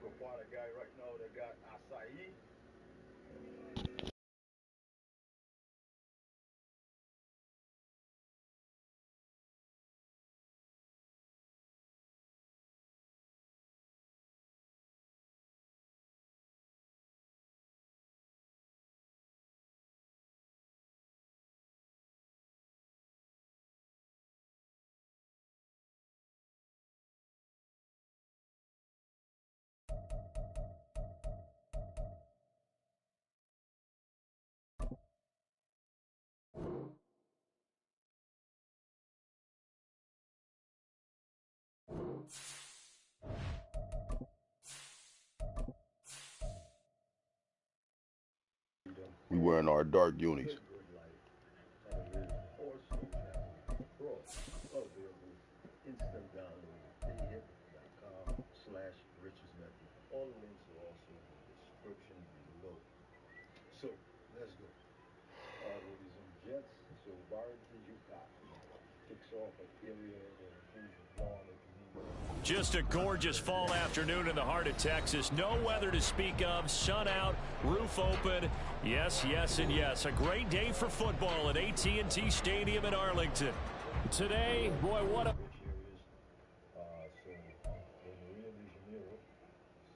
aquatic guy right now. They got acai. We wearing our dark unis. Instant download, ahip.com/richesmethod. All the links are also in the description below. So let's go. Ladies and gents, so Byron kicks off an area that includes the lawn if you need. Just a gorgeous fall afternoon in the heart of Texas. No weather to speak of. Sun out, roof open. Yes, yes, and yes. A great day for football at AT&T Stadium in Arlington. Today, boy, what a...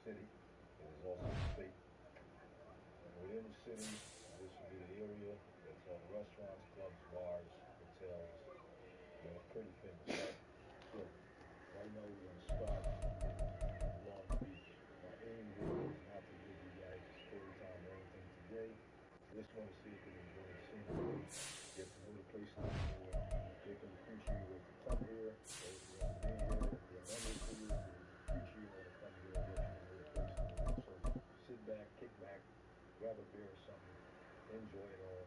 City is also state. And within the city, this will be the area that's all the restaurants, clubs, bars, hotels. You know, it's pretty famous, right? So, right now we're going to start with Long Beach. My aim here is not to give you guys a story time or anything today. Just want to see if you can enjoy the scenery, get to know the place a little more. They can appreciate what to come here, or if you want to be here, if you're members here, appreciate what to come here and get to know the place. So sit back, kick back, grab a beer or something, enjoy it all.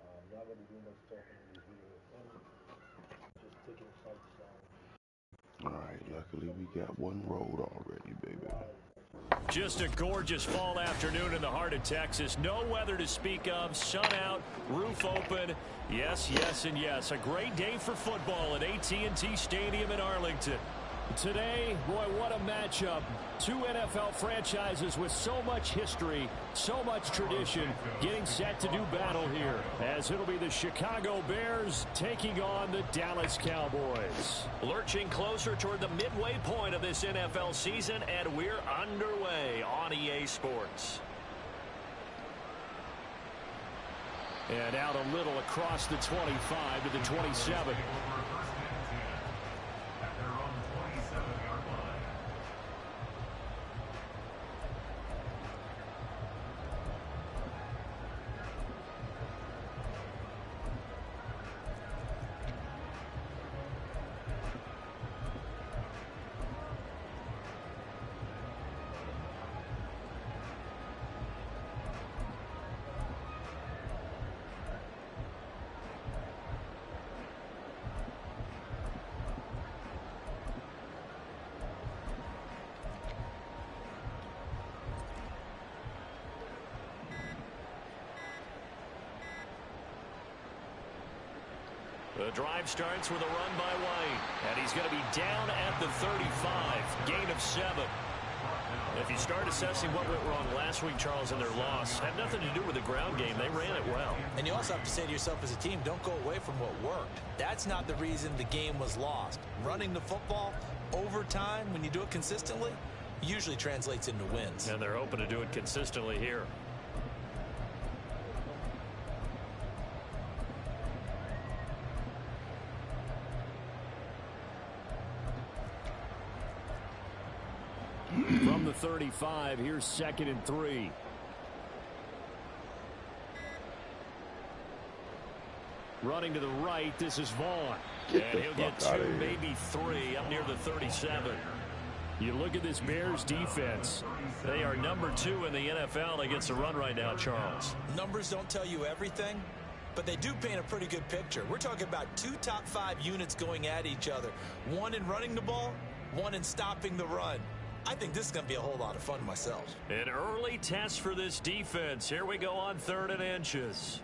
I'm not going to do much talking in this video. Just taking it sight to sound. Alright, luckily we got one road already, baby. Just a gorgeous fall afternoon in the heart of Texas. No weather to speak of. Sun out, roof open. Yes, yes, and yes. A great day for football at AT&T Stadium in Arlington. Today, boy, what a matchup. Two NFL franchises with so much history, so much tradition, getting set to do battle here, as it'll be the Chicago Bears taking on the Dallas Cowboys. Lurching closer toward the midway point of this NFL season, and we're underway on EA Sports. And out a little across the 25 to the 27. The drive starts with a run by White, and he's going to be down at the 35, gain of 7. If you start assessing what went wrong last week, Charles, in their loss, had nothing to do with the ground game. They ran it well. And you also have to say to yourself as a team, don't go away from what worked. That's not the reason the game was lost. Running the football over time, when you do it consistently, usually translates into wins. And they're hoping to do it consistently here. From the 35, here's 2nd and 3. Running to the right, this is Vaughn. And he'll get 2, maybe 3, up near the 37. You look at this Bears defense. They are number 2 in the NFL against the run right now, Charles. Numbers don't tell you everything, but they do paint a pretty good picture. We're talking about 2 top 5 units going at each other. One in running the ball, one in stopping the run. I think this is going to be a whole lot of fun myself. An early test for this defense. Here we go on 3rd and inches.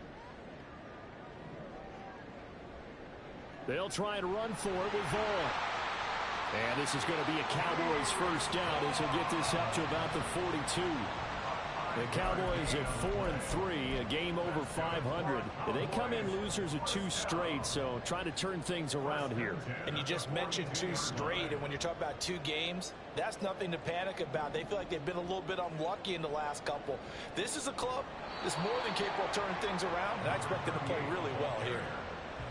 They'll try and run for it with Vaughn. And this is going to be a Cowboys first down as they get this up to about the 42. The Cowboys at 4-3, a game over 500. They come in losers of 2 straight, so trying to turn things around here. And you just mentioned 2 straight, and when you're talking about 2 games, that's nothing to panic about. They feel like they've been a little bit unlucky in the last couple. This is a club that's more than capable of turning things around, and I expect them to play really well here.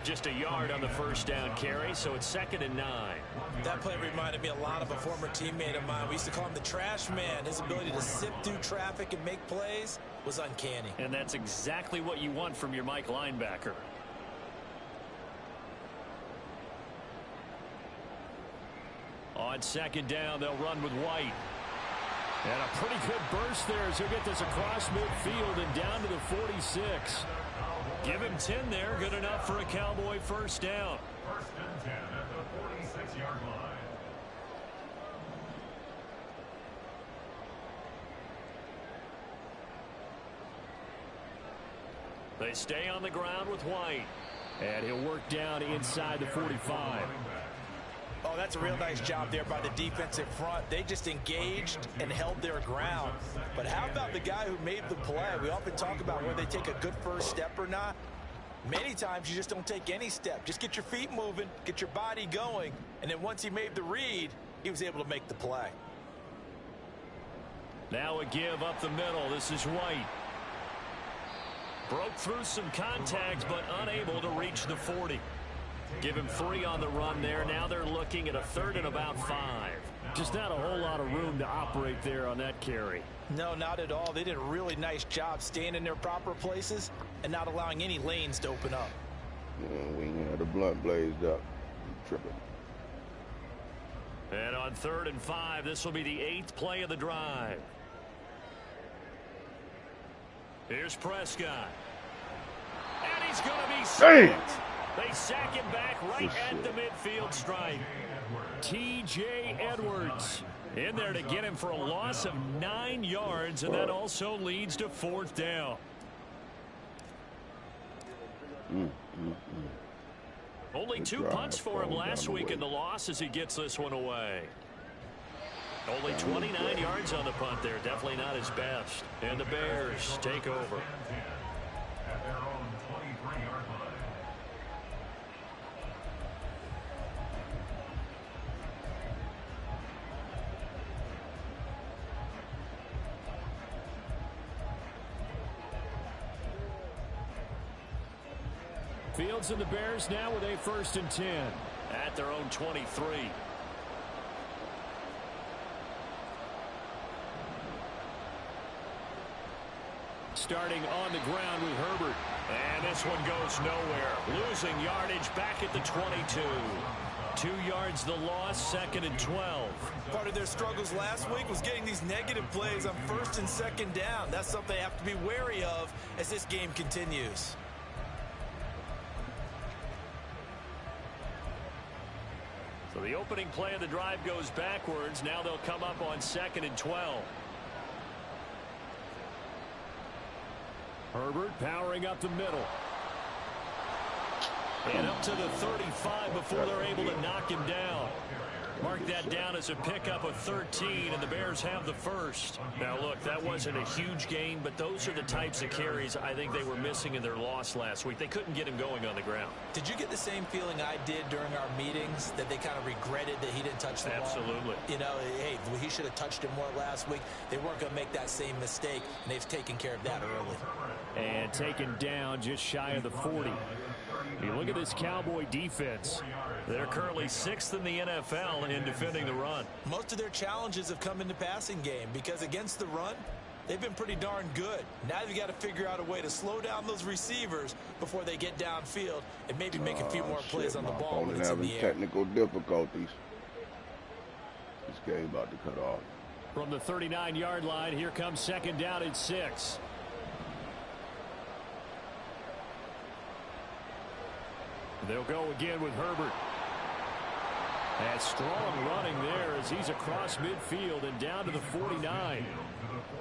Just a yard on the first down carry, so it's 2nd and 9. That play reminded me a lot of a former teammate of mine. We used to call him the trash man. His ability to sift through traffic and make plays was uncanny. And that's exactly what you want from your Mike linebacker. On 2nd down, they'll run with White. And a pretty good burst there as he'll get this across midfield and down to the 46. Give him 10 there. Good enough for a Cowboy first down. 1st and 10 at the 46-yard line. They stay on the ground with White. And he'll work down inside the 45. Oh, that's a real nice job there by the defensive front. They just engaged and held their ground. But how about the guy who made the play? We often talk about whether they take a good first step or not. Many times you just don't take any step. Just get your feet moving, get your body going, and then once he made the read, he was able to make the play. Now a give up the middle. This is White. Broke through some contact, but unable to reach the 40. Give him 3 on the run there. Now they're looking at a 3rd and about 5. Just not a whole lot of room to operate there on that carry. No, not at all. They did a really nice job staying in their proper places and not allowing any lanes to open up. Yeah, we ain't had the blunt blazed up. Tripping. And on 3rd and 5, this will be the 8th play of the drive. Here's Prescott. And he's going to be sacked. They sack him back right at the midfield stripe. T.J. Edwards in there to get him for a loss of 9 yards, and that also leads to 4th down. Only 2 punts for him last week in the loss as he gets this one away. Only 29 yards on the punt there. Definitely not his best. And the Bears take over. At their own 23-yard line. Fields and the Bears now with a 1st and 10 at their own 23. Starting on the ground with Herbert. And this one goes nowhere. Losing yardage back at the 22. 2 yards the loss, 2nd and 12. Part of their struggles last week was getting these negative plays on 1st and 2nd down. That's something they have to be wary of as this game continues. So the opening play of the drive goes backwards. Now they'll come up on 2nd and 12. Herbert powering up the middle. And up to the 35 before they're able to knock him down. Mark that down as a pickup of 13, and the Bears have the 1st. Now, look, that wasn't a huge gain, but those are the types of carries I think they were missing in their loss last week. They couldn't get him going on the ground. Did you get the same feeling I did during our meetings, that they kind of regretted that he didn't touch the ball? Absolutely. You know, hey, he should have touched it more last week. They weren't going to make that same mistake, and they've taken care of that early. And taken down just shy of the 40. You look at this Cowboy defense. They're currently 6th in the NFL in defending the run. Most of their challenges have come in the passing game because against the run, they've been pretty darn good. Now you've got to figure out a way to slow down those receivers before they get downfield and maybe make a few more plays on the ball when it's in the air. Technical difficulties. This game about to cut off. From the 39-yard line, here comes 2nd down and 6. They'll go again with Herbert. And strong running there as he's across midfield and down to the 49.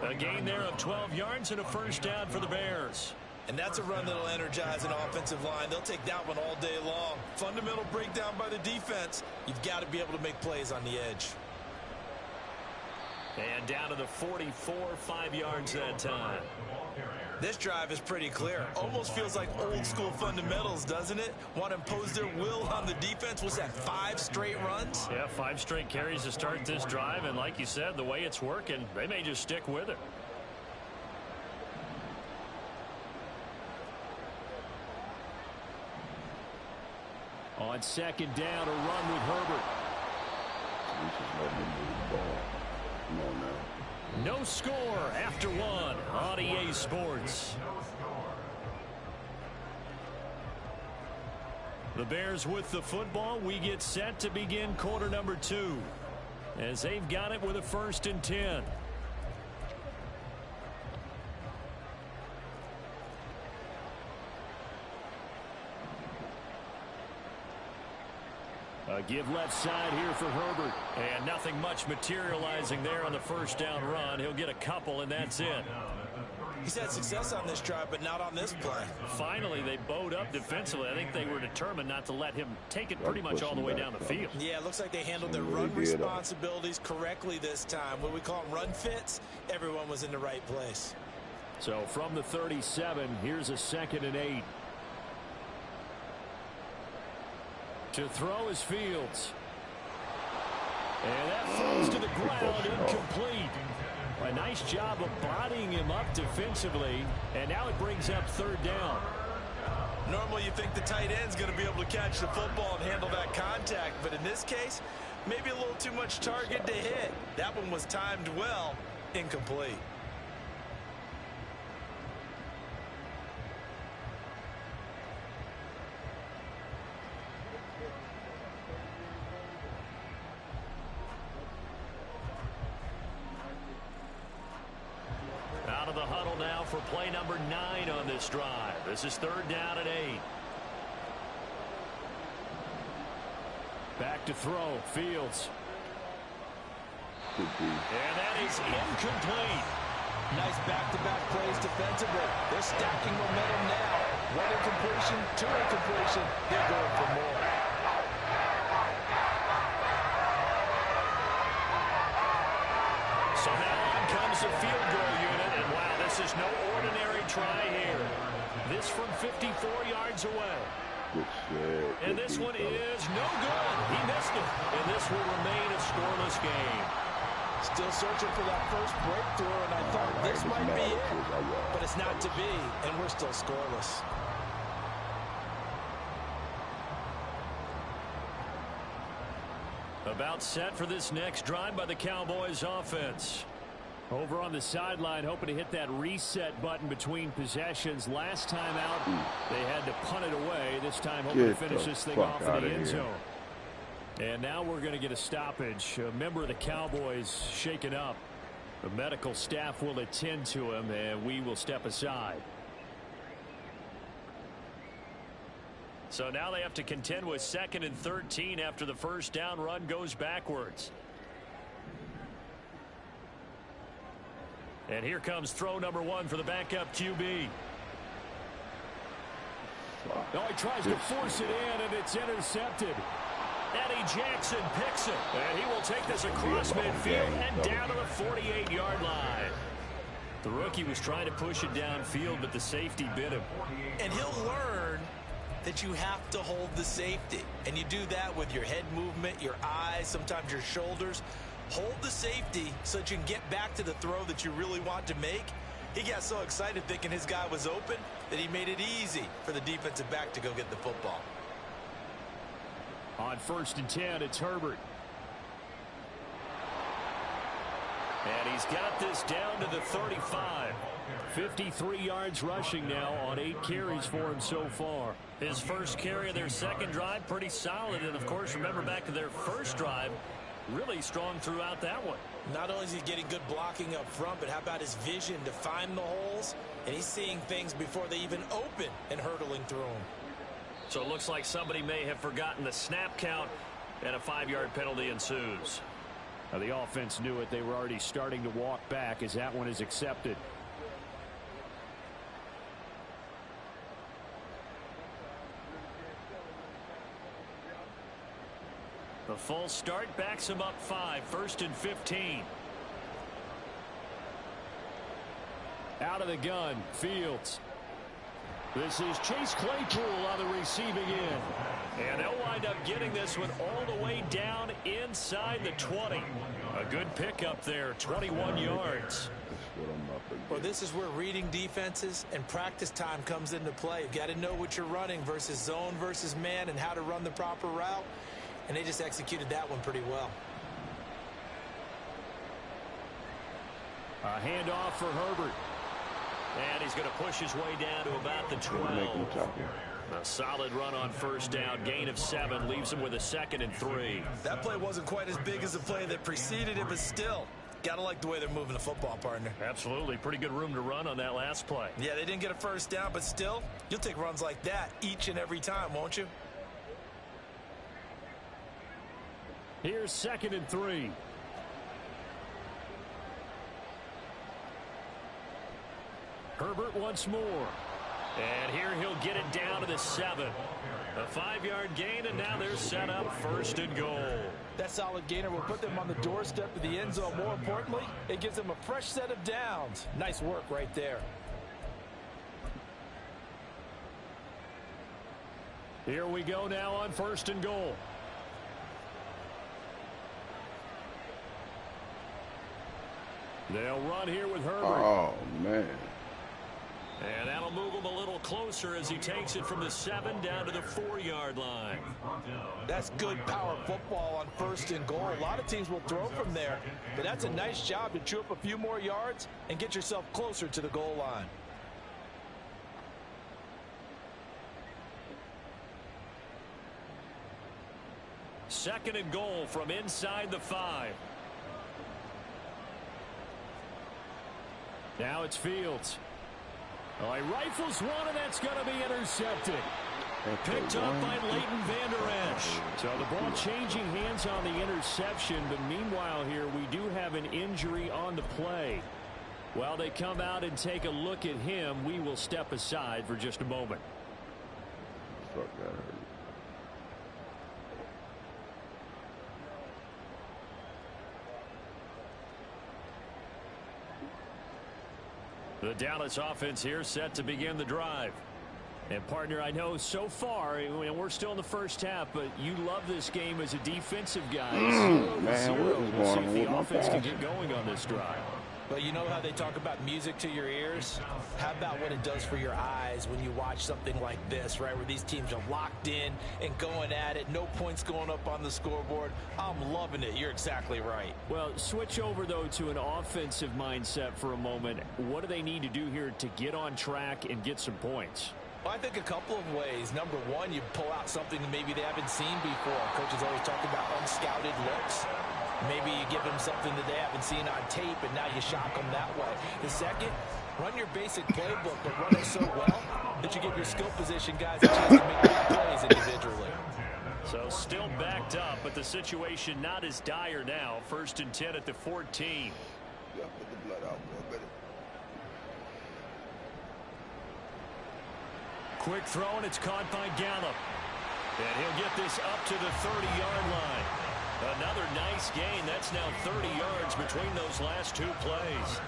A gain there of 12 yards and a 1st down for the Bears. And that's a run that'll energize an offensive line. They'll take that one all day long. Fundamental breakdown by the defense. You've got to be able to make plays on the edge. And down to the 44, 5 yards that time. This drive is pretty clear. Almost feels like old school fundamentals, doesn't it? Want to impose their will on the defense. Was that 5 straight runs? Yeah, 5 straight carries to start this drive. And like you said, the way it's working, they may just stick with it. On second down, a run with Herbert. We just let him move the ball. Come on now. No score after 1 on EA Sports. The Bears with the football. We get set to begin quarter number 2 as they've got it with a 1st and 10. A give left side here for Herbert. And nothing much materializing there on the first down run. He'll get a couple, and that's it. He's had success on this drive, but not on this play. Finally, they bowed up defensively. I think they were determined not to let him take it pretty much all the way down the field. Yeah, it looks like they handled their run responsibilities correctly this time. What we call them run fits, everyone was in the right place. So from the 37, here's a 2nd and 8. To throw is Fields. And that falls to the ground, incomplete. A nice job of bodying him up defensively, and now it brings up 3rd down. Normally you think the tight end's going to be able to catch the football and handle that contact, but in this case, maybe a little too much target to hit. That one was timed well, incomplete. Out of the huddle now for play number 9 on this drive. This is 3rd down and 8. Back to throw. Fields. And that is incomplete. Nice back-to-back plays defensively. They're stacking momentum now. 1 incompletion, 2 incompletion. They're going for more. So now on comes the field goal unit, and wow, this is no ordinary try here. This from 54 yards away. And this one is no good. He missed it, and this will remain a scoreless game. Still searching for that first breakthrough, and I thought this might be it, but it's not to be, and we're still scoreless. About set for this next drive by the Cowboys offense. Over on the sideline, hoping to hit that reset button between possessions. Last time out, they had to punt it away. This time, hoping to finish this thing off in the end zone. And now we're going to get a stoppage. A member of the Cowboys shaken up. The medical staff will attend to him, and we will step aside. So now they have to contend with 2nd and 13 after the first down run goes backwards. And here comes throw number 1 for the backup QB. Oh, he tries to force it in, and it's intercepted. Eddie Jackson picks it, and he will take this across midfield and down to the 48-yard line. The rookie was trying to push it downfield, but the safety bit him. And he'll learn that you have to hold the safety. And you do that with your head movement, your eyes, sometimes your shoulders. Hold the safety so that you can get back to the throw that you really want to make. He got so excited thinking his guy was open that he made it easy for the defensive back to go get the football. On 1st and 10, it's Herbert. And he's got this down to the 35. 53 yards rushing now on 8 carries for him so far. His first carry of their second drive, pretty solid. And, of course, remember back to their first drive, really strong throughout that one. Not only is he getting good blocking up front, but how about his vision to find the holes? And he's seeing things before they even open and hurtling through them. So it looks like somebody may have forgotten the snap count, and a 5-yard penalty ensues. Now the offense knew it. They were already starting to walk back as that one is accepted. A full start backs him up 5, 1st and 15. Out of the gun, Fields. This is Chase Claypool on the receiving end. And they'll wind up getting this one all the way down inside the 20. A good pickup there, 21 yards. Well, this is where reading defenses and practice time comes into play. You've got to know what you're running versus zone versus man and how to run the proper route. And they just executed that one pretty well. A handoff for Herbert. And he's going to push his way down to about the 12. A solid run on first down. Gain of 7 leaves him with a 2nd and 3. That play wasn't quite as big as the play that preceded it, but still, got to like the way they're moving the football, partner. Absolutely. Pretty good room to run on that last play. Yeah, they didn't get a first down, but still, you'll take runs like that each and every time, won't you? Here's 2nd and 3. Herbert once more. And here he'll get it down to the 7. A 5-yard gain, and now they're set up 1st and goal. That solid gainer will put them on the doorstep of the end zone. More importantly, it gives them a fresh set of downs. Nice work right there. Here we go now on 1st and goal. They'll run here with Herbert. Oh, man. And that'll move him a little closer as he takes it from the 7 down to the 4-yard line. That's good power football on 1st and goal. A lot of teams will throw from there, but that's a nice job to chew up a few more yards and get yourself closer to the goal line. Second and goal from inside the 5. Now it's Fields. Oh, he rifles one, and that's going to be intercepted. Picked up by Leighton Vander Esch. So the ball changing hands on the interception, but meanwhile here we do have an injury on the play. While they come out and take a look at him, we will step aside for just a moment. Fuck that hurt. The Dallas offense here set to begin the drive. And, partner, I know so far, and we're still in the first half, but you love this game as a defensive guy. Man, what is We'll going see on if with the my offense can pass? get going on this drive. But you know how they talk about music to your ears? How about what it does for your eyes when you watch something like this, right, where these teams are locked in and going at it, no points going up on the scoreboard? I'm loving it. You're exactly right. Well, switch over, though, to an offensive mindset for a moment. What do they need to do here to get on track and get some points? Well, I think a couple of ways. Number one, you pull out something that maybe they haven't seen before. Coaches always talk about unscouted looks. Maybe you give them something that they haven't seen on tape, and now you shock them that way. The second, run your basic playbook, but run it so well that you give your skill position guys a chance to make big plays individually. So still backed up, but the situation not as dire now. 1st and 10 at the 14. Yeah, put the blood out for a minute. Quick throw, and it's caught by Gallup. And he'll get this up to the 30-yard line. Another nice gain. That's now 30 yards between those last 2 plays.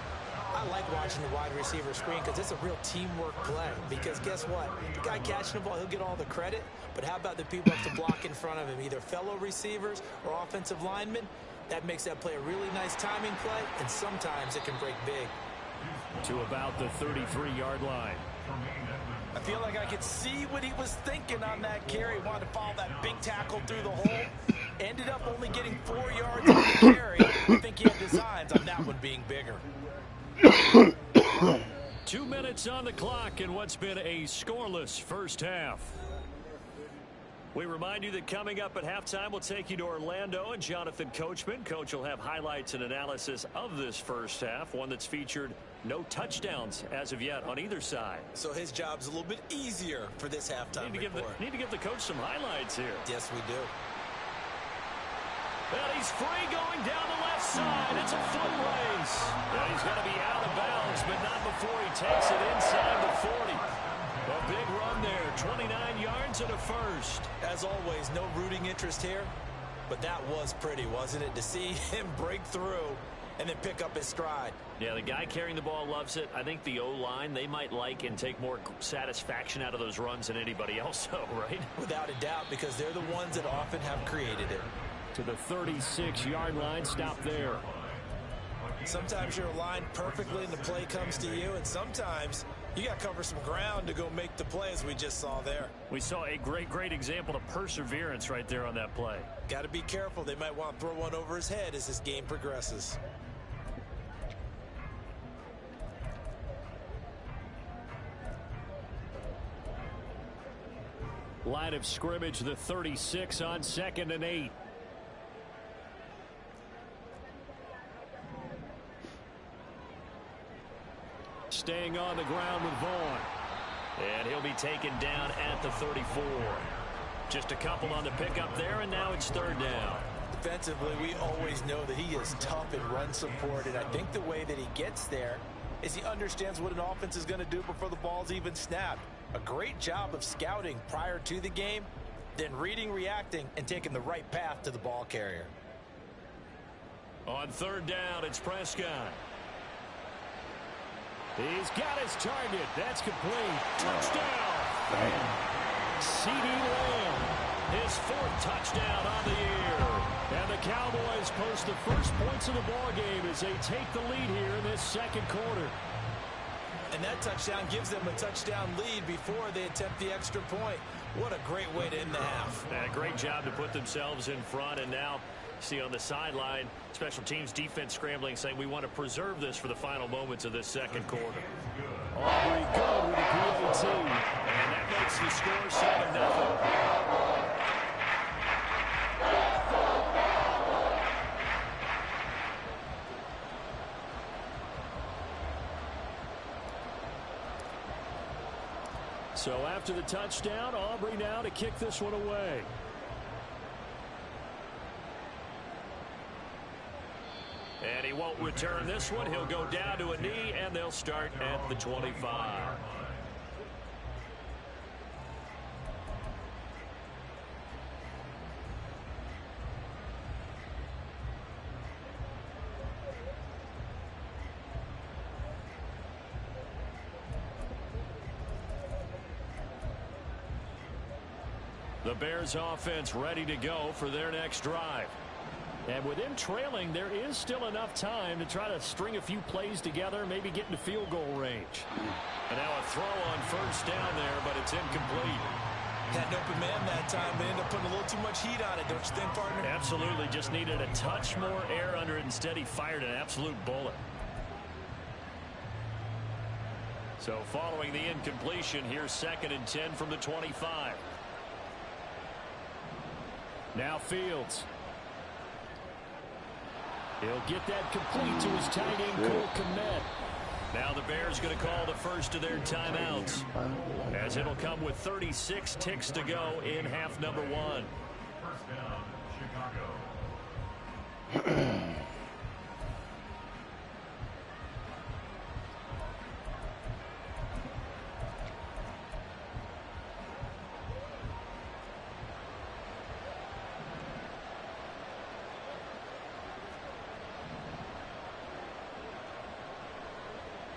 I like watching the wide receiver screen because it's a real teamwork play. Because guess what? The guy catching the ball, he'll get all the credit. But how about the people have to block in front of him, either fellow receivers or offensive linemen? That makes that play a really nice timing play, and sometimes it can break big. To about the 33-yard line. I feel like I could see what he was thinking on that carry. Wanted to follow that big tackle through the hole. Ended up only getting 4 yards on the carry. I think he had designs on that one being bigger. 2 minutes on the clock in what's been a scoreless first half. We remind you that coming up at halftime, we'll take you to Orlando and Jonathan Coachman. Coach will have highlights and analysis of this first half, one that's featured no touchdowns as of yet on either side. So his job's a little bit easier for this halftime report. Need to give the coach some highlights here. Yes, we do. And he's free going down the left side. It's a foot race. And he's going to be out of bounds, but not before he takes it inside the 40. A big run there, 29 yards and a first. As always, no rooting interest here. But that was pretty, wasn't it? To see him break through and then pick up his stride. Yeah, the guy carrying the ball loves it. I think the O-line, they might like and take more satisfaction out of those runs than anybody else, though, right? Without a doubt, because they're the ones that often have created it. To the 36-yard line, stop there. Sometimes you're aligned perfectly and the play comes to you, and sometimes you got to cover some ground to go make the play, as we just saw there. We saw a great example of perseverance right there on that play. Got to be careful. They might want to throw one over his head as this game progresses. Line of scrimmage, the 36 on 2nd and 8. Staying on the ground with Vaughn. And he'll be taken down at the 34. Just a couple on the pickup there, and now it's 3rd down. Defensively, we always know that he is tough in run support, and I think the way that he gets there is he understands what an offense is going to do before the ball's even snapped. A great job of scouting prior to the game, then reading, reacting, and taking the right path to the ball carrier. On 3rd down, it's Prescott. He's got his target. That's complete. Touchdown. C.D. Lamb, his 4th touchdown on the year. And the Cowboys post the first points of the ball game as they take the lead here in this 2nd quarter. And that touchdown gives them a touchdown lead before they attempt the extra point. What a great way to end the half. And a great job to put themselves in front. And now, see on the sideline, special teams defense scrambling, saying we want to preserve this for the final moments of this 2nd quarter. Aubrey good with the PAT. And that makes the score 7-0. So after the touchdown, Aubrey now to kick this one away. And he won't return this one. He'll go down to a knee, and they'll start at the 25. The Bears offense ready to go for their next drive. And with them trailing, there is still enough time to try to string a few plays together, maybe get into field goal range. And now a throw on 1st down there, but it's incomplete. Had an open man that time, but ended up putting a little too much heat on it, don't you think, partner? Absolutely. Just needed a touch more air under it. Instead, he fired an absolute bullet. So following the incompletion, here's 2nd and 10 from the 25. Now Fields. He'll get that complete to his tight end, Cole Kmet. Now the Bears going to call the first of their timeouts, as it'll come with 36 ticks to go in half number 1. 1st down, Chicago.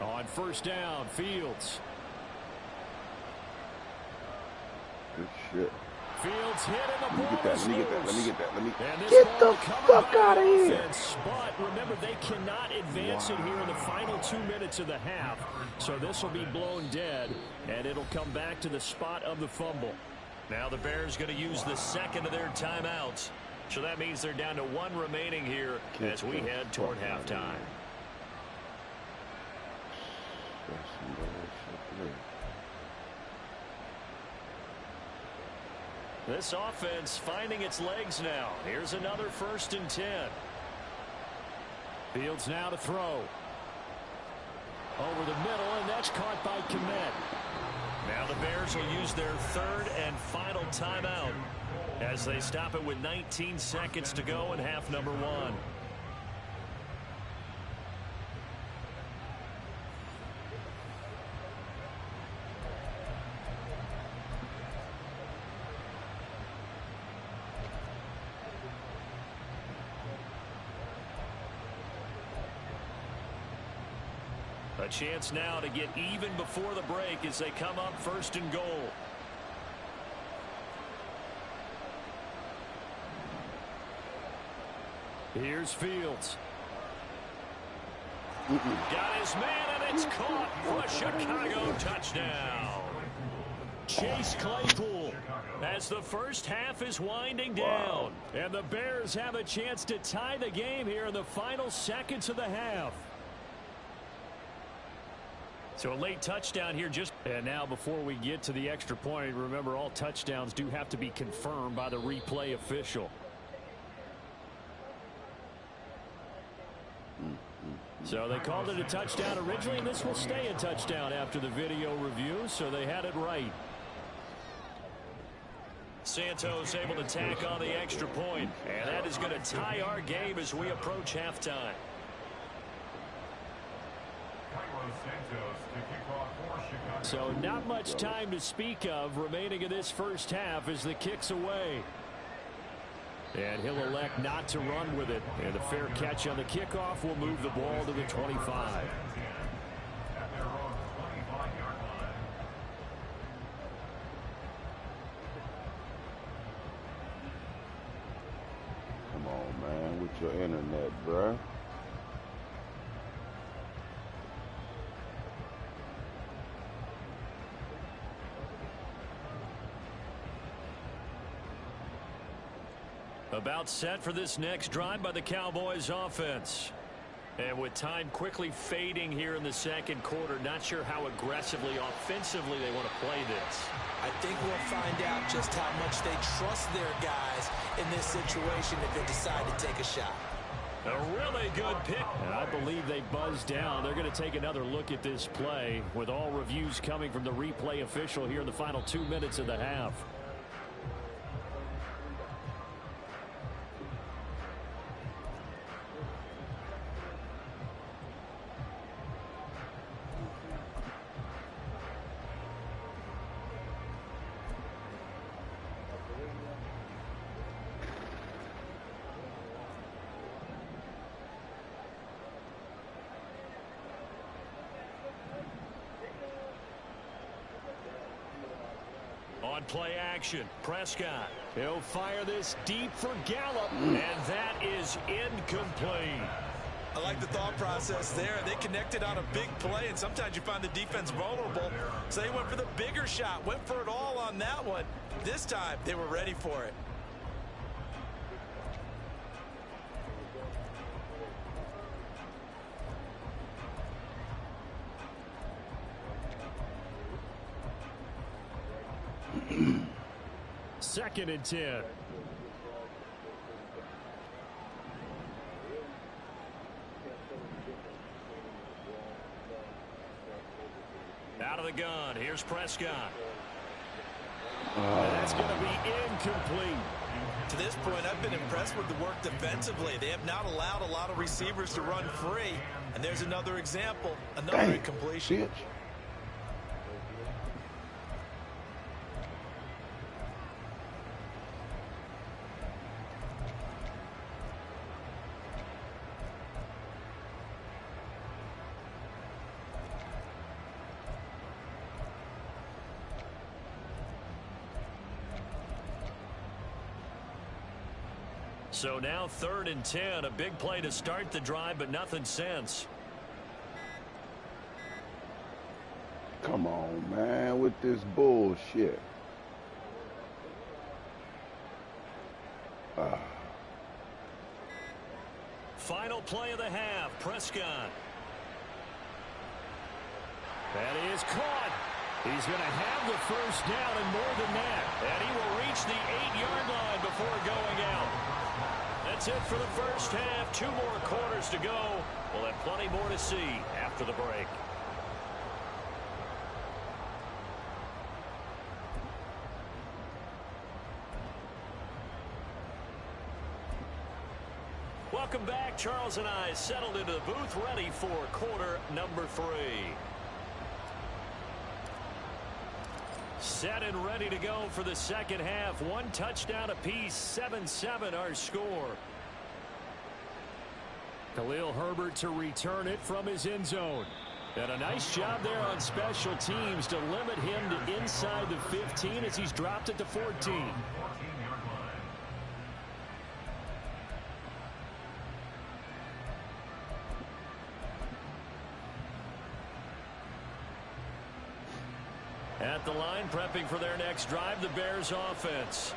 On 1st down, Fields. Good shit. Fields hit and the ball Let me get that. Let me get that. Let me And get the coming fuck by out of the here. offense, but remember, they cannot advance it here in the final 2 minutes of the half. So this will be blown dead, and it'll come back to the spot of the fumble. Now the Bears going to use the 2nd of their timeouts. So that means they're down to 1 remaining here as we head toward halftime. This offense finding its legs now. Here's another 1st and 10. Fields now to throw. Over the middle, and that's caught by Kmet. Now the Bears will use their 3rd and final timeout as they stop it with 19 seconds to go in half number 1. A chance now to get even before the break as they come up 1st and goal. Here's Fields. Got his man, and it's caught for a Chicago touchdown. Chase Claypool as the first half is winding down. And the Bears have a chance to tie the game here in the final seconds of the half. So a late touchdown here and now before we get to the extra point, remember all touchdowns do have to be confirmed by the replay official. So they called it a touchdown originally, and this will stay a touchdown after the video review, so they had it right. Santos able to tack on the extra point, and that is going to tie our game as we approach halftime. So not much time to speak of remaining in this first half as the kick's away. And he'll elect not to run with it. And the fair catch on the kickoff will move the ball to the 25. Come on, man, with your internet, bruh. About set for this next drive by the Cowboys offense. And with time quickly fading here in the second quarter, not sure how aggressively, offensively they want to play this. I think we'll find out just how much they trust their guys in this situation if they decide to take a shot. A really good pick. And I believe they buzzed down. They're going to take another look at this play with all reviews coming from the replay official here in the final 2 minutes of the half. On play action, Prescott. He'll fire this deep for Gallup, and that is incomplete. I like the thought process there. They connected on a big play, and sometimes you find the defense vulnerable. So they went for the bigger shot, went for it all on that one. This time, they were ready for it. Second and 10. Out of the gun. Here's Prescott. That's going to be incomplete. To this point, I've been impressed with the work defensively. They have not allowed a lot of receivers to run free. And there's another example, another incompletion. Bitch. So now 3rd and 10, a big play to start the drive, but nothing since. Come on, man, with this bullshit. Final play of the half, Prescott. That is caught. He's going to have the first down and more than that. And he will reach the 8-yard line before going out. That's it for the first half. 2 more quarters to go. We'll have plenty more to see after the break. Welcome back. Charles and I settled into the booth, ready for quarter number 3. Set and ready to go for the second half. 1 touchdown apiece, 7-7 our score. Khalil Herbert to return it from his end zone. And a nice job there on special teams to limit him to inside the 15 as he's dropped it to 14. 14-yard line. At the line, prepping for their next drive, the Bears offense.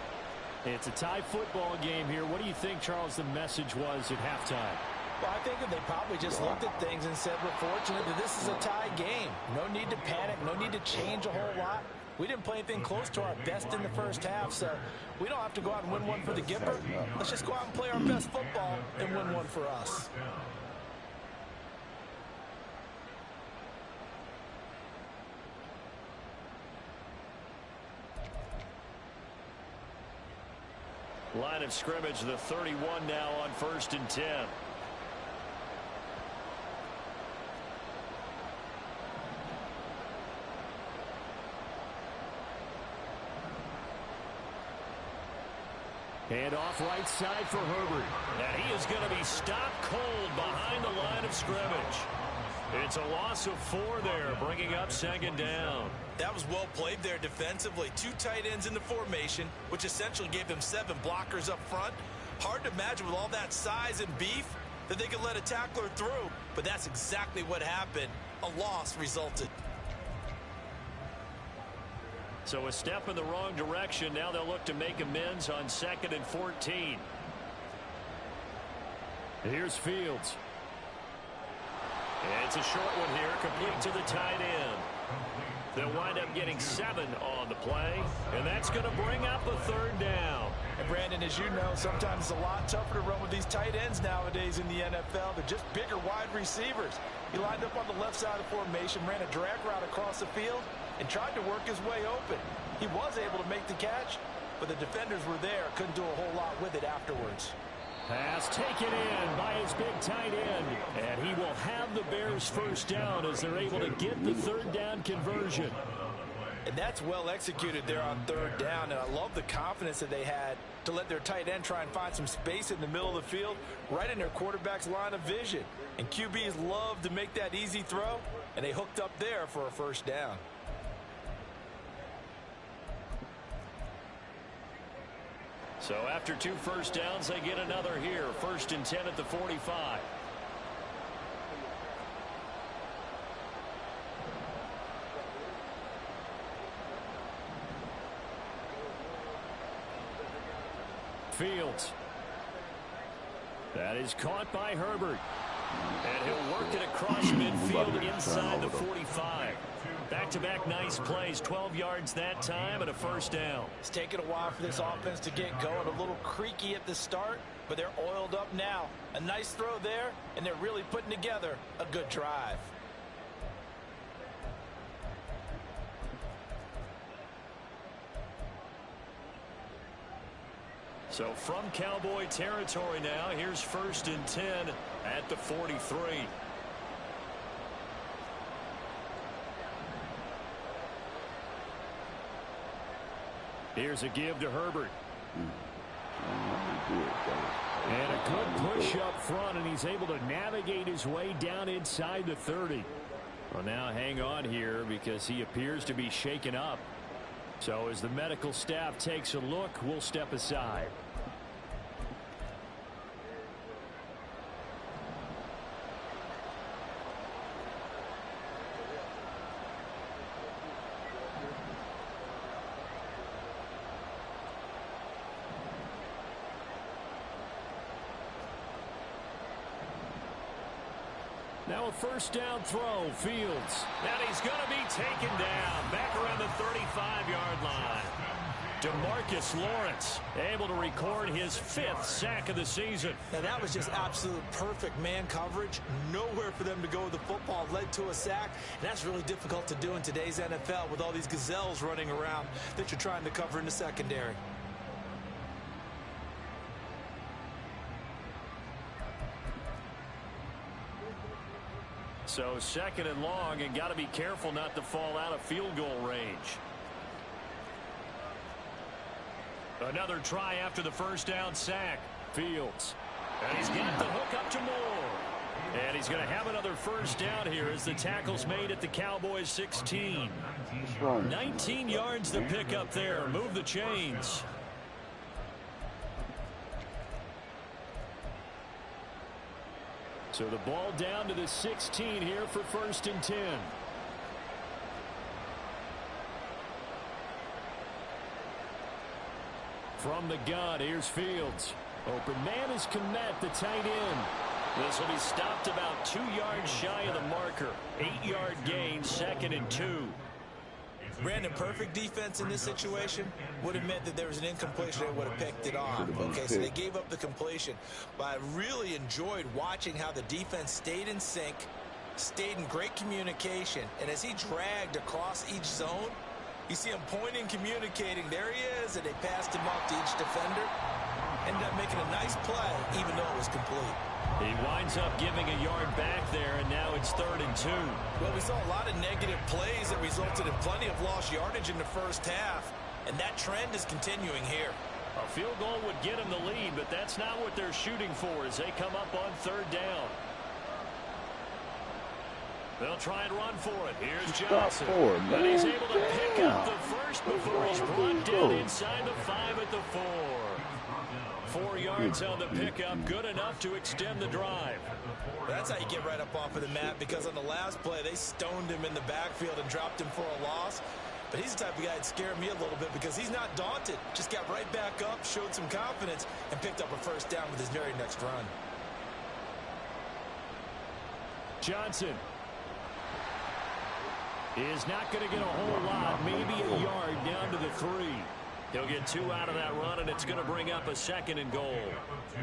It's a tie football game here. What do you think, Charles, the message was at halftime? Well, I think that they probably just looked at things and said, we're fortunate that this is a tie game. No need to panic. No need to change a whole lot. We didn't play anything close to our best in the first half, so we don't have to go out and win one for the Gipper. Let's just go out and play our best football and win one for us. Line of scrimmage, the 31 now on 1st and 10. Hand off right side for Herbert. And he is going to be stopped cold behind the line of scrimmage. It's a loss of 4 there, bringing up 2nd down. That was well played there defensively. 2 tight ends in the formation, which essentially gave them 7 blockers up front. Hard to imagine with all that size and beef that they could let a tackler through. But that's exactly what happened. A loss resulted. So a step in the wrong direction. Now they'll look to make amends on 2nd and 14. Here's Fields. It's a short one here, complete to the tight end. They'll wind up getting 7 on the play, and that's going to bring up a 3rd down. And Brandon, as you know, sometimes it's a lot tougher to run with these tight ends nowadays in the NFL. They're just bigger wide receivers. He lined up on the left side of the formation, ran a drag route across the field, and tried to work his way open. He was able to make the catch, but the defenders were there, couldn't do a whole lot with it afterwards. Pass taken in by his big tight end, and he will have the Bears 1st down as they're able to get the 3rd down conversion. And that's well executed there on 3rd down, and I love the confidence that they had to let their tight end try and find some space in the middle of the field, right in their quarterback's line of vision. And QBs love to make that easy throw, and they hooked up there for a 1st down. So after 2 1st downs, they get another here. 1st and 10 at the 45. Fields. That is caught by Herbert. And he'll work it across midfield inside the 45. Back-to-back nice plays, 12 yards that time and a 1st down. It's taken a while for this offense to get going. A little creaky at the start, but they're oiled up now. A nice throw there, and they're really putting together a good drive. So from Cowboy territory now, here's 1st and 10 at the 43. Here's a give to Herbert. And a good push up front, and he's able to navigate his way down inside the 30. Well, now hang on here because he appears to be shaken up. So as the medical staff takes a look, we'll step aside. Now a 1st down throw, Fields. And he's going to be taken down back around the 35-yard line. DeMarcus Lawrence able to record his 5th sack of the season. Now that was just absolute perfect man coverage. Nowhere for them to go with the football. Led to a sack. And that's really difficult to do in today's NFL with all these gazelles running around that you're trying to cover in the secondary. So 2nd and long, and got to be careful not to fall out of field goal range. Another try after the 1st down sack. Fields. And he's got the hook up to Moore. And he's going to have another first down here as the tackle's made at the Cowboys 16. 19 yards to pick up there. Move the chains. So the ball down to the 16 here for 1st and 10. From the gun, here's Fields. Open man is Kmet, the tight end. This will be stopped about 2 yards shy of the marker. 8-yard gain, 2nd and 2. Brandon, perfect defense in this situation would have meant that there was an incompletion and would have picked it off. Okay, so they gave up the completion. But I really enjoyed watching how the defense stayed in sync, stayed in great communication. And as he dragged across each zone, you see him pointing, communicating. There he is, and they passed him off to each defender. Ended up making a nice play, even though it was complete. He winds up giving a yard back there, and now it's 3rd and 2. Well, we saw a lot of negative plays that resulted in plenty of lost yardage in the first half, and that trend is continuing here. A field goal would get him the lead, but that's not what they're shooting for as they come up on 3rd down. They'll try and run for it. Here's Johnson. And he's able to pick up the first before he's brought down inside the 5 at the 4. 4 yards on the pickup, good enough to extend the drive. That's how you get right up off of the mat, because on the last play, they stoned him in the backfield and dropped him for a loss. But he's the type of guy that scared me a little bit because he's not daunted. Just got right back up, showed some confidence, and picked up a first down with his very next run. Johnson is not going to get a whole lot, maybe a yard down to the 3. He'll get 2 out of that run, and it's going to bring up a 2nd and goal.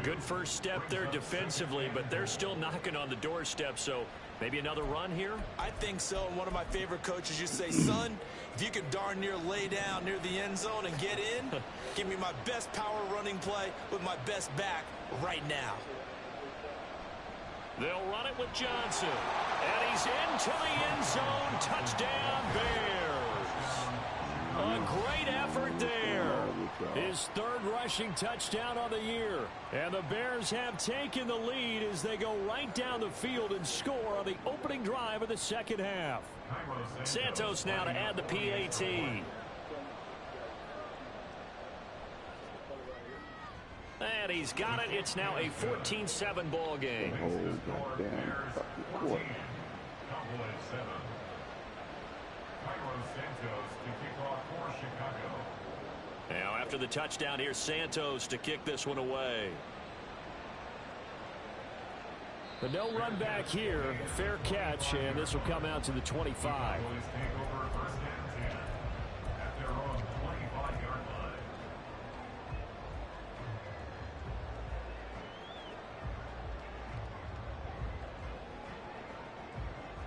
Good first step there defensively, but they're still knocking on the doorstep, so maybe another run here? I think so. And one of my favorite coaches used to say, son, if you can darn near lay down near the end zone and get in, give me my best power running play with my best back right now. They'll run it with Johnson. And he's into the end zone. Touchdown, Bears. A great effort there. His 3rd rushing touchdown on the year. And the Bears have taken the lead as they go right down the field and score on the opening drive of the 2nd half. Santos now to add the PAT. And he's got it. It's now a 14-7 ball game. Now after the touchdown, here's Santos to kick this one away. But no run back here. Fair catch, and this will come out to the 25.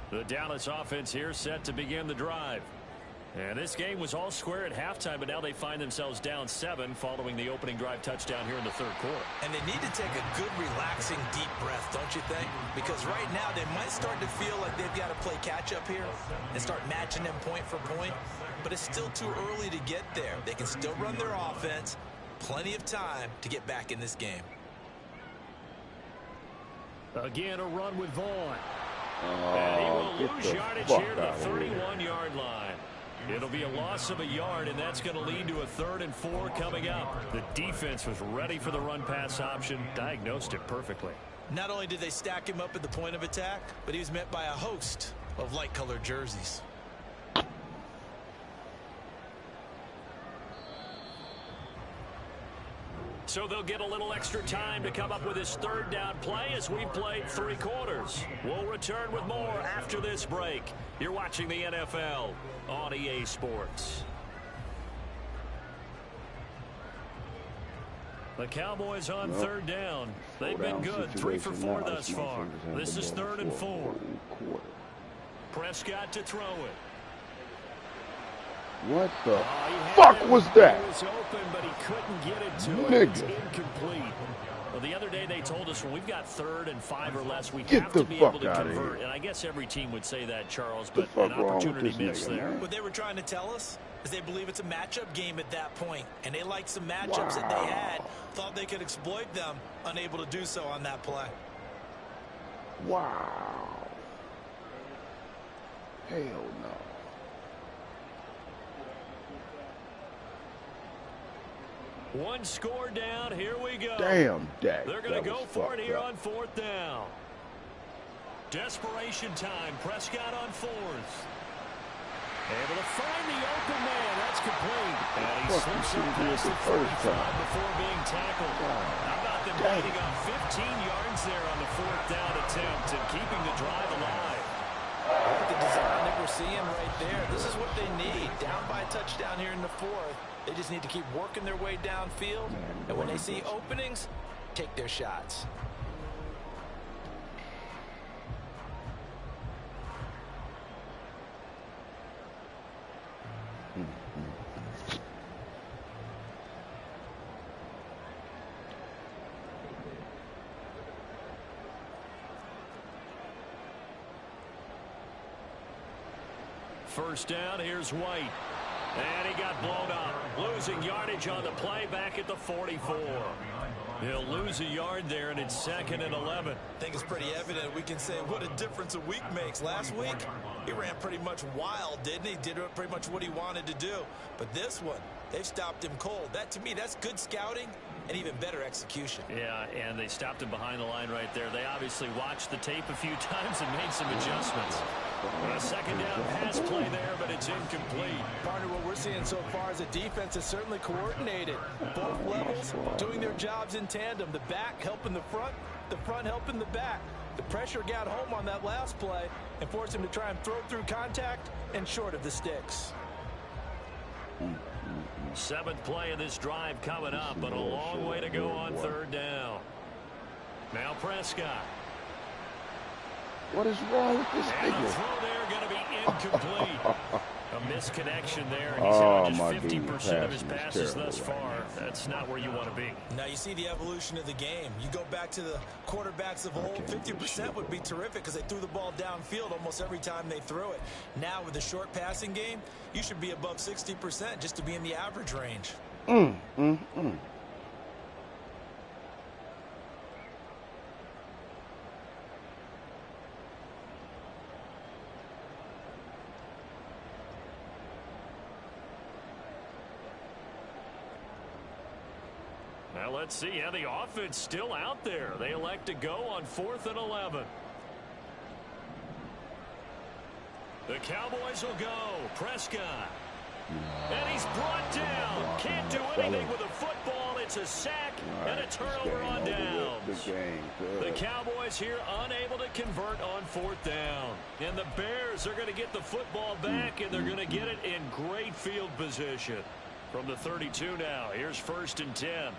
The Dallas offense here set to begin the drive. And this game was all square at halftime, but now they find themselves down 7 following the opening drive touchdown here in the 3rd quarter. And they need to take a good, relaxing, deep breath, don't you think? Because right now they might start to feel like they've got to play catch-up here and start matching them point for point. But it's still too early to get there. They can still run their offense. Plenty of time to get back in this game. Again, a run with Vaughn. And he will lose yardage here to the 31-yard line. It'll be a loss of a yard, and that's going to lead to a 3rd and 4 coming up. The defense was ready for the run-pass option, diagnosed it perfectly. Not only did they stack him up at the point of attack, but he was met by a host of light-colored jerseys. So they'll get a little extra time to come up with his 3rd down play as we've played 3 quarters. We'll return with more after this break. You're watching the NFL on EA Sports. The Cowboys on 3rd down. They've been good, 3 for 4 thus far. This is 3rd and 4. Prescott to throw it. What the fuck was that? He was open, but he couldn't get it to it. It's incomplete. Well, the other day they told us when we've got 3rd and 5 or less, we have to be able to convert. And I guess every team would say that, Charles, but an opportunity missed there. What they were trying to tell us is they believe it's a matchup game at that point, and they liked some matchups that they had, thought they could exploit them, unable to do so on that play. Wow. Hell no. One score down. Here we go. Damn, Dak. They're going to go for it here on 4th down. Desperation time. Prescott on 4th. Able to find the open man. That's complete. And he slips it past the 45 before being tackled. How about them biting off 15 yards there on the 4th down attempt and keeping the drive alive? Look at the design that we're seeing right there. This is what they need. Down by a touchdown here in the 4th. They just need to keep working their way downfield. And when they see openings, take their shots. First down, here's White. And he got blown up. Losing yardage on the play back at the 44. He'll lose a yard there, and it's 2nd and 11. I think it's pretty evident. We can say what a difference a week makes. Last week, he ran pretty much wild, didn't he? Did pretty much what he wanted to do. But this one, they've stopped him cold. That, to me, that's good scouting and even better execution. Yeah, and they stopped him behind the line right there. They obviously watched the tape a few times and made some adjustments. A 2nd down pass play there, but it's incomplete. Partner, what we're seeing so far is the defense is certainly coordinated. Both levels doing their jobs in tandem. The back helping the front helping the back. The pressure got home on that last play and forced him to try and throw through contact and short of the sticks. 7th play of this drive coming up, but a long way to go on 3rd down. Now Prescott. What is wrong with this And the nigga? throw there going to be incomplete. A misconnection there, and he's had just 50% of his passes thus far. That's not where you want to be. Now you see the evolution of the game. You go back to the quarterbacks of old, 50% would be terrific because they threw the ball downfield almost every time they threw it. Now with the short passing game, you should be above 60% just to be in the average range. Now let's see how the offense still out there. They elect to go on 4th and 11. The Cowboys will go. Prescott. And he's brought down. Can't do anything with a football. It's a sack and a turnover on downs. The Cowboys here unable to convert on 4th down. And the Bears are going to get the football back, and they're going to get it in great field position. From the 32 now, here's 1st and 10.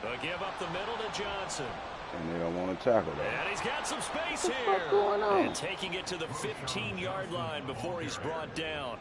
They'll give up the middle to Johnson. And they don't want to tackle that. And he's got some space here. And taking it to the 15-yard line before he's brought down.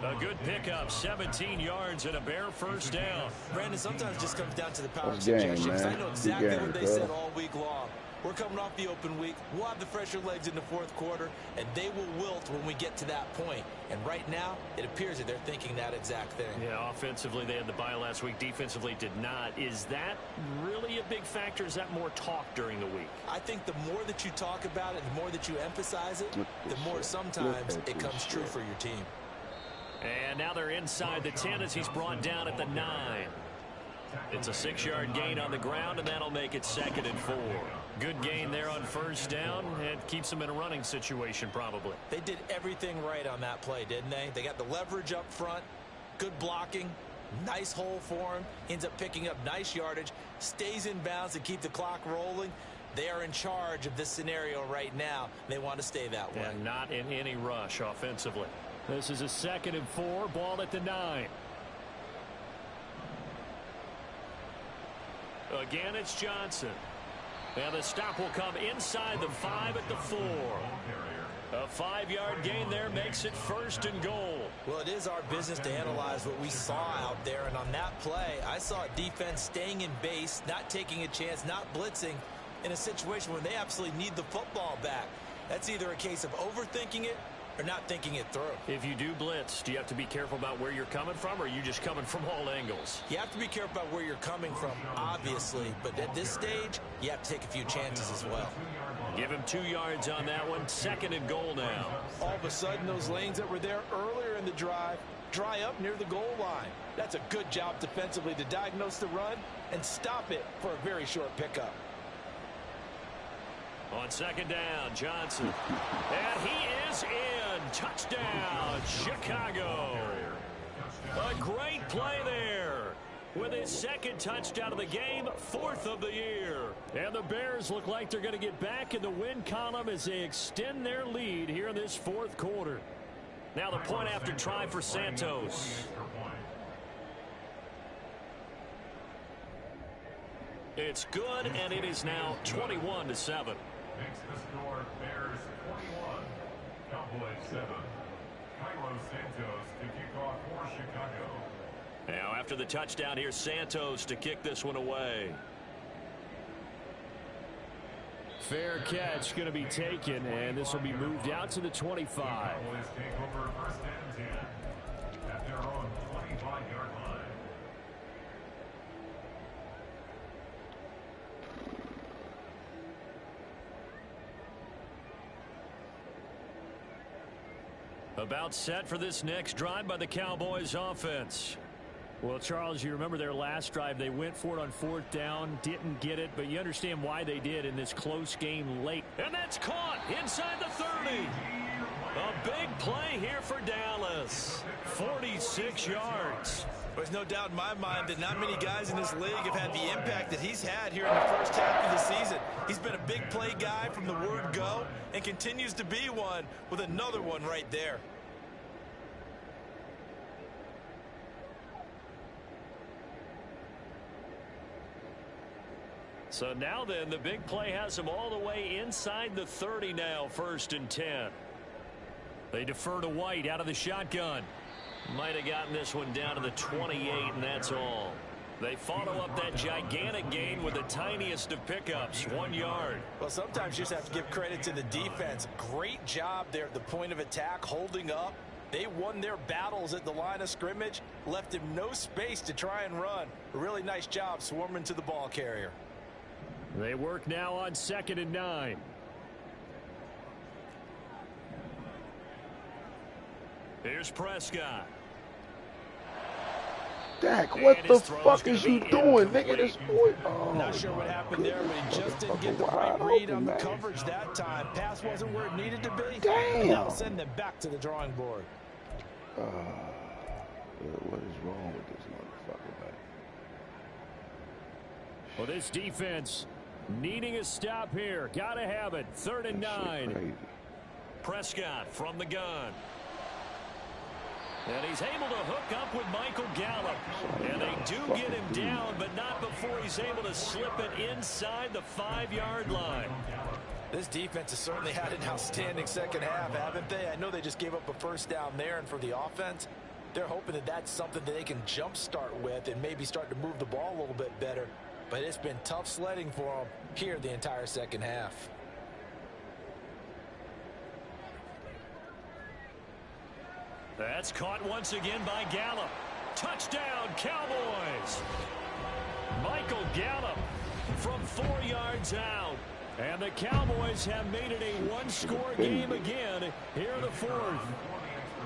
A good pickup, 17 yards and a Bear 1st down. Brandon, sometimes it just comes down to the power of suggestions. I know exactly what they said all week long. We're coming off the open week. We'll have the fresher legs in the 4th quarter, and they will wilt when we get to that point. And right now, it appears that they're thinking that exact thing. Yeah, offensively, they had the bye last week. Defensively, did not. Is that really a big factor? Is that more talk during the week? I think the more that you talk about it, the more that you emphasize it, the more sometimes it comes true for your team. And now they're inside the 10 as he's brought down at the 9. It's a 6-yard gain on the ground, and that'll make it 2nd and 4. Good gain there on 1st down. It keeps them in a running situation, probably. They did everything right on that play, didn't they? They got the leverage up front, good blocking, nice hole for him, ends up picking up nice yardage, stays in bounds to keep the clock rolling. They are in charge of this scenario right now. They want to stay that way. And not in any rush offensively. This is a 2nd and 4, ball at the 9. Again, it's Johnson. And the stop will come inside the 5 at the 4. A 5-yard gain there makes it 1st and goal. Well, it is our business to analyze what we saw out there. And on that play, I saw a defense staying in base, not taking a chance, not blitzing in a situation where they absolutely need the football back. That's either a case of overthinking it or not thinking it through. If you do blitz, do you have to be careful about where you're coming from, or are you just coming from all angles? You have to be careful about where you're coming from, obviously, but at this stage, you have to take a few chances as well. Give him 2 yards on that one. 2nd and goal now. All of a sudden, those lanes that were there earlier in the drive dry up near the goal line. That's a good job defensively to diagnose the run and stop it for a very short pickup. On 2nd down, Johnson. And he is in. Touchdown, Chicago. A great play there. With his 2nd touchdown of the game, 4th of the year. And the Bears look like they're going to get back in the win column as they extend their lead here in this 4th quarter. Now the point after try for Santos. It's good, and it is now 21-7. Makes the score Bears 21, Cowboys 7. Santos to kick off for Chicago. Now after the touchdown, here's Santos to kick this one away. Fair catch going to be taken, and this will be moved out to the 25. Cowboys take over 1st and 10 at their own 25-yard line. About set for this next drive by the Cowboys offense. Well, Charles, you remember their last drive. They went for it on 4th down, didn't get it, but you understand why they did in this close game late. And that's caught inside the 30. A big play here for Dallas. 46 yards. There's no doubt in my mind that not many guys in this league have had the impact that he's had here in the first half of the season. He's been a big play guy from the word go and continues to be one with another one right there. So now then, the big play has him all the way inside the 30 now, 1st and 10. They defer to White out of the shotgun. Might have gotten this one down to the 28, and that's all. They follow up that gigantic gain with the tiniest of pickups, 1 yard. Well, sometimes you just have to give credit to the defense. Great job there at the point of attack, holding up. They won their battles at the line of scrimmage, left him no space to try and run. A really nice job swarming to the ball carrier. They work now on 2nd and 9. Here's Prescott. Dak, what the fuck is you doing, nigga? This boy. Oh, not sure what happened there, but he just didn't get the right read on the coverage that time. Pass wasn't where it needed to be. Damn. That'll send them back to the drawing board. What is wrong with this motherfucker, man? Well, this defense needing a stop here. Gotta have it. 3rd and 9. Prescott from the gun. And he's able to hook up with Michael Gallup. And they do get him down, but not before he's able to slip it inside the 5-yard line. This defense has certainly had an outstanding second half, haven't they? I know they just gave up a 1st down there, and for the offense, they're hoping that that's something that they can jumpstart with and maybe start to move the ball a little bit better. But it's been tough sledding for them here the entire second half. That's caught once again by Gallup. Touchdown, Cowboys. Michael Gallup from 4 yards out. And the Cowboys have made it a one-score game again here in the 4th.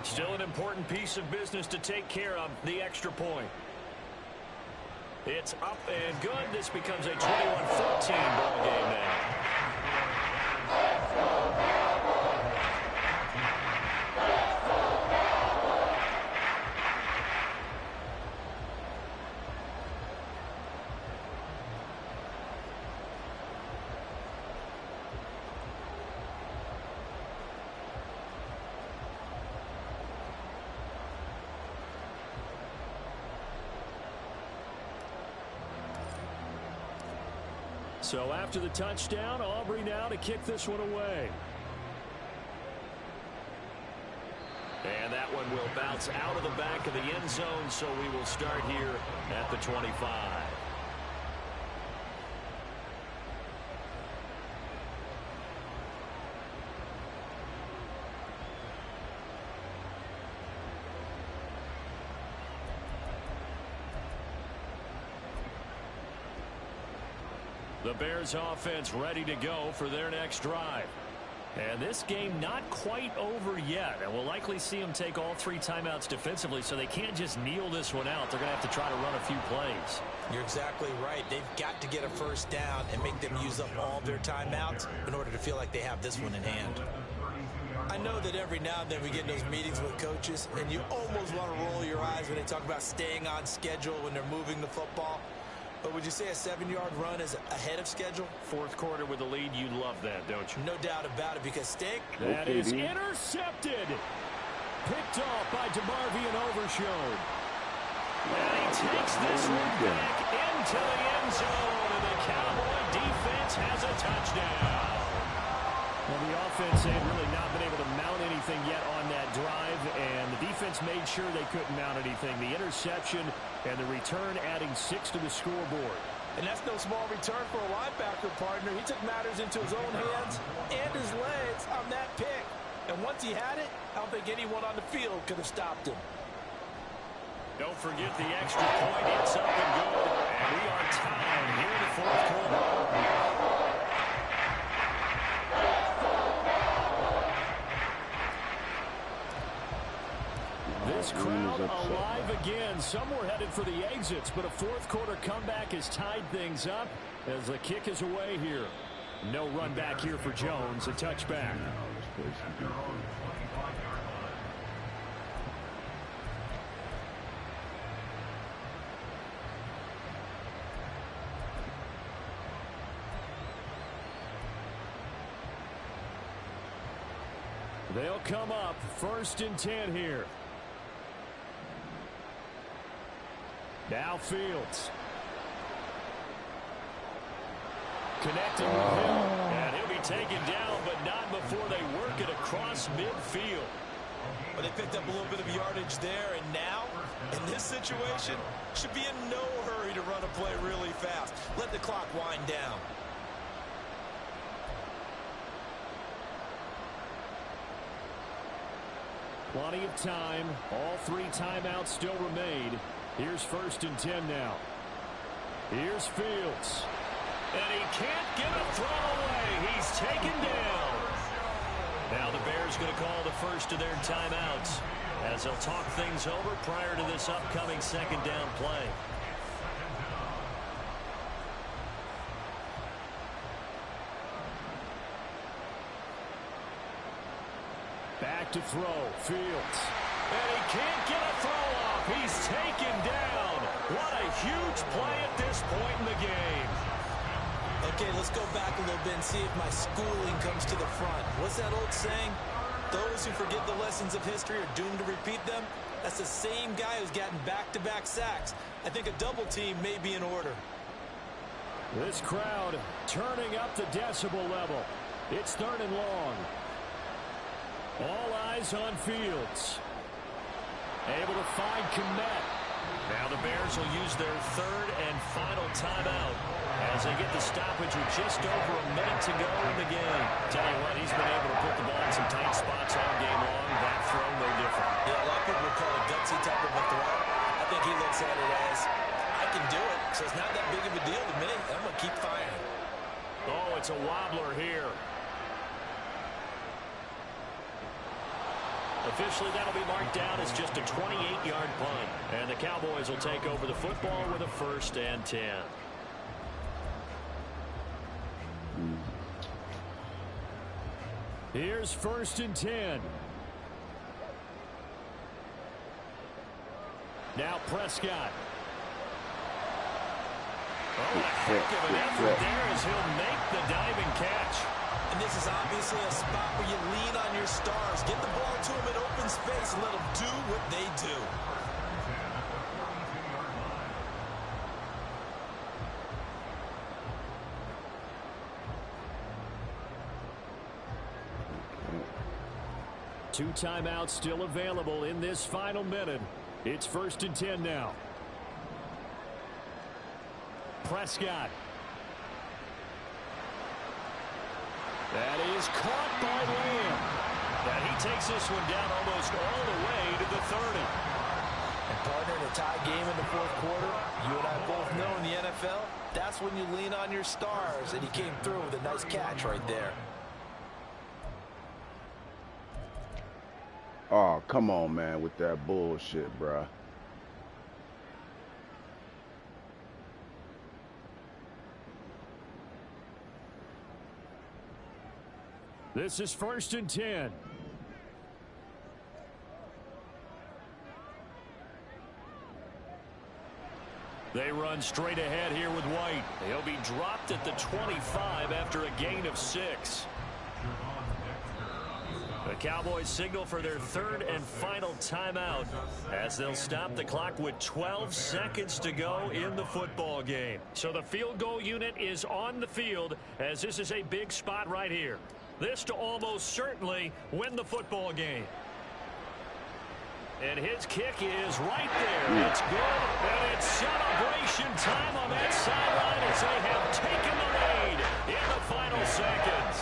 Still an important piece of business to take care of, the extra point. It's up and good. This becomes a 21-14 ball game now. So after the touchdown, Aubrey now to kick this one away. And that one will bounce out of the back of the end zone, so we will start here at the 25. The Bears offense ready to go for their next drive. And this game not quite over yet. And we'll likely see them take all 3 timeouts defensively, so they can't just kneel this one out. They're going to have to try to run a few plays. You're exactly right. They've got to get a first down and make them use up all their timeouts in order to feel like they have this one in hand. I know that every now and then we get in those meetings with coaches, and you almost want to roll your eyes when they talk about staying on schedule when they're moving the football. But would you say a 7-yard run is ahead of schedule? Fourth quarter with the lead, you love that, don't you? No doubt about it, because Stink. That is intercepted. Picked off by DeMarvion Overshown. And he takes this one back into the end zone, and the Cowboy defense has a touchdown. Well, the offense had really not been able to mount anything yet on that drive, and the defense made sure they couldn't mount anything. The interception and the return adding 6 to the scoreboard. And that's no small return for a linebacker, partner. He took matters into his own hands and his legs on that pick. And once he had it, I don't think anyone on the field could have stopped him. Don't forget the extra point. It's up and good. And we are tied here in the fourth quarter. This crowd alive again. Some were headed for the exits, but a fourth quarter comeback has tied things up as the kick is away here. No run back here for Jones. A touchback. They'll come up 1st and 10 here. Now Fields. Connecting with him. And he'll be taken down, but not before they work it across midfield. But they picked up a little bit of yardage there, and now, in this situation, should be in no hurry to run a play really fast. Let the clock wind down. Plenty of time. All 3 timeouts still remain. Here's 1st and 10 now. Here's Fields. And he can't get a throw away. He's taken down. Now the Bears going to call the first of their timeouts as they'll talk things over prior to this upcoming 2nd down play. Back to throw. Fields. And he can't get a throw off. He's taken down. What a huge play at this point in the game. Okay, let's go back a little bit and see if my schooling comes to the front. What's that old saying? Those who forget the lessons of history are doomed to repeat them. That's the same guy who's gotten back-to-back sacks. I think a double team may be in order. This crowd turning up the decibel level. It's 3rd and long. All eyes on Fields. Able to find Kmet. Now the Bears will use their 3rd and final timeout as they get the stoppage with just over a minute to go in the game. Tell you what, he's been able to put the ball in some tight spots all game long. That throw, no different. Yeah, a lot of people would call it gutsy type of a throw. I think he looks at it as, I can do it, so it's not that big of a deal to me. I'm going to keep firing. Oh, it's a wobbler here. Officially, that'll be marked down as just a 28-yard punt. And the Cowboys will take over the football with a 1st and 10. Here's 1st and 10. Now Prescott. Oh, a heck of an effort there as he'll make the diving catch. And this is obviously a spot where you lean on your stars. Get the ball to them in open space and let them do what they do. Two timeouts still available in this final minute. It's 1st and 10 now. Prescott. That is caught by Lamb. And he takes this one down almost all the way to the 30. And partner, in a tie game in the fourth quarter, you and I both know in the NFL, that's when you lean on your stars, and he came through with a nice catch right there. Oh, come on, man, with that bullshit, bruh. This is 1st and 10. They run straight ahead here with White. He'll be dropped at the 25 after a gain of 6. The Cowboys signal for their 3rd and final timeout as they'll stop the clock with 12 seconds to go in the football game. So the field goal unit is on the field as this is a big spot right here. This to almost certainly win the football game. And his kick is right there. It's good, and it's celebration time on that sideline as they have taken the lead in the final seconds.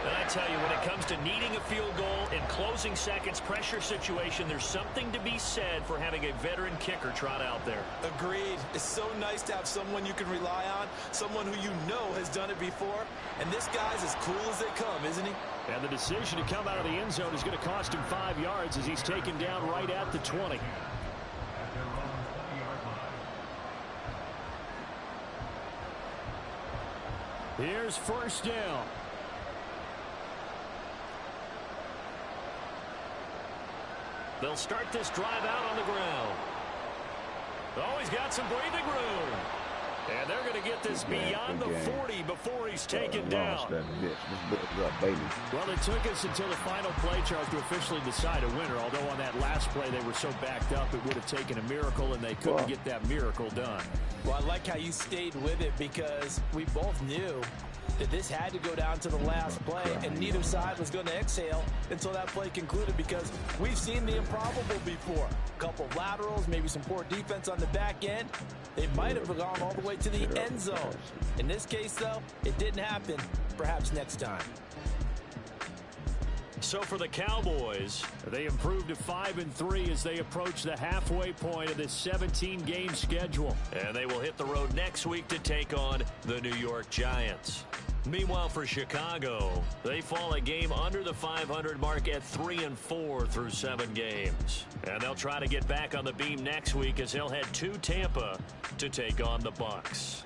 And I tell you, when it comes to needing a field goal in closing seconds pressure situation, there's something to be said for having a veteran kicker trot out there. Agreed. It's so nice to have someone you can rely on, someone who you know has done it before. And this guy's as cool as they come, isn't he? And the decision to come out of the end zone is going to cost him 5 yards as he's taken down right at the 20. Here's 1st down. They'll start this drive out on the ground. Oh, he's got some breathing room. And they're going to get this beyond the 40 before he's taken down. Well, it took us until the final play, Charles, to officially decide a winner. Although on that last play they were so backed up, it would have taken a miracle, and they couldn't get that miracle done. Well, I like how you stayed with it because we both knew that this had to go down to the last play, and neither side was going to exhale until that play concluded because we've seen the improbable before. A couple of laterals, maybe some poor defense on the back end. They might have gone all the way to the end zone. In this case, though, it didn't happen. Perhaps next time. So for the Cowboys, they improved to 5-3 as they approach the halfway point of this 17-game schedule. And they will hit the road next week to take on the New York Giants. Meanwhile, for Chicago, they fall a game under the 500 mark at 3-4 through 7 games. And they'll try to get back on the beam next week as they'll head to Tampa to take on the Bucs.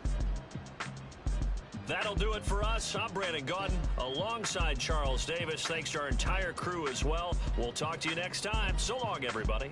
That'll do it for us. I'm Brandon Gaudin alongside Charles Davis. Thanks to our entire crew as well. We'll talk to you next time. So long, everybody.